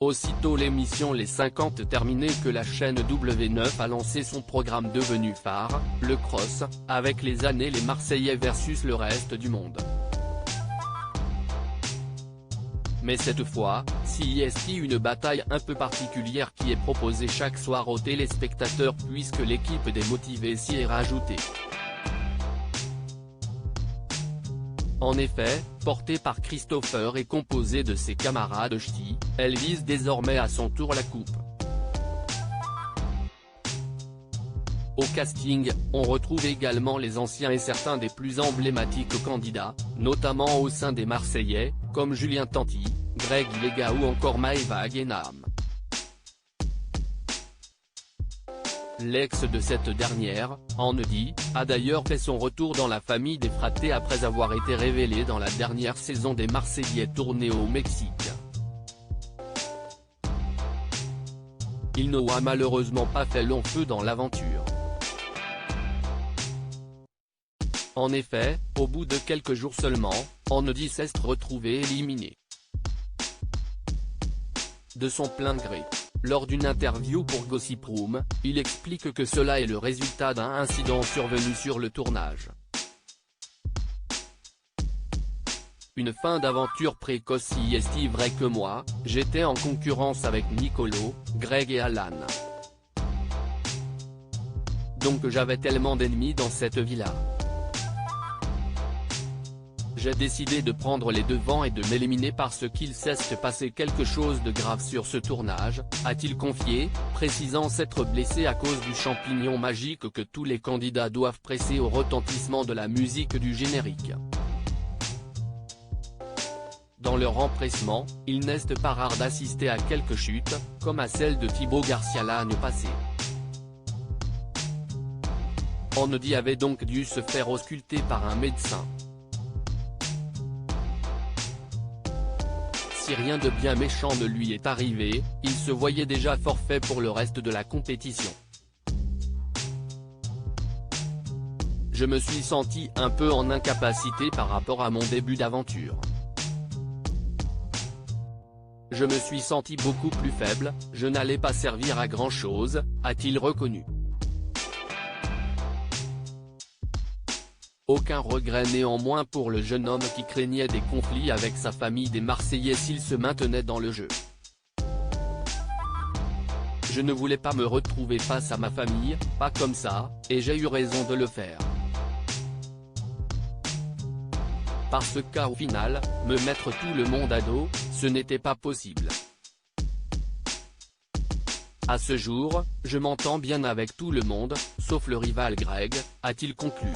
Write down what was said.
Aussitôt l'émission Les 50 terminée que la chaîne W9 a lancé son programme devenu phare, le Cross, avec les années les Marseillais versus le reste du monde. Mais cette fois, CIST une bataille un peu particulière qui est proposée chaque soir aux téléspectateurs puisque l'équipe des motivés s'y est rajoutée. En effet, portée par Christopher et composée de ses camarades ch'tis, elle vise désormais à son tour la coupe. Au casting, on retrouve également les anciens et certains des plus emblématiques candidats, notamment au sein des Marseillais, comme Julien Tanti, Greg Lega ou encore Maëva Guénam. L'ex de cette dernière, Anedy, a d'ailleurs fait son retour dans la famille des Fraté après avoir été révélé dans la dernière saison des Marseillais tournée au Mexique. Il n'a malheureusement pas fait long feu dans l'aventure. En effet, au bout de quelques jours seulement, Anedy s'est retrouvé éliminé. De son plein gré. Lors d'une interview pour Gossip Room, il explique que cela est le résultat d'un incident survenu sur le tournage. Une fin d'aventure précoce si est vrai que moi, j'étais en concurrence avec Nicolo, Greg et Alan. Donc j'avais tellement d'ennemis dans cette villa. J'ai décidé de prendre les devants et de m'éliminer parce qu'il s'est passé quelque chose de grave sur ce tournage, a-t-il confié, précisant s'être blessé à cause du champignon magique que tous les candidats doivent presser au retentissement de la musique du générique. Dans leur empressement, il n'est pas rare d'assister à quelques chutes, comme à celle de Thibaut Garcia l'année passée. Anedy avait donc dû se faire ausculter par un médecin. Si rien de bien méchant ne lui est arrivé, il se voyait déjà forfait pour le reste de la compétition. Je me suis senti un peu en incapacité par rapport à mon début d'aventure. Je me suis senti beaucoup plus faible, je n'allais pas servir à grand chose, a-t-il reconnu. Aucun regret néanmoins pour le jeune homme qui craignait des conflits avec sa famille des Marseillais s'il se maintenait dans le jeu. Je ne voulais pas me retrouver face à ma famille, pas comme ça, et j'ai eu raison de le faire. Parce qu'au final, me mettre tout le monde à dos, ce n'était pas possible. À ce jour, je m'entends bien avec tout le monde, sauf le rival Greg, a-t-il conclu.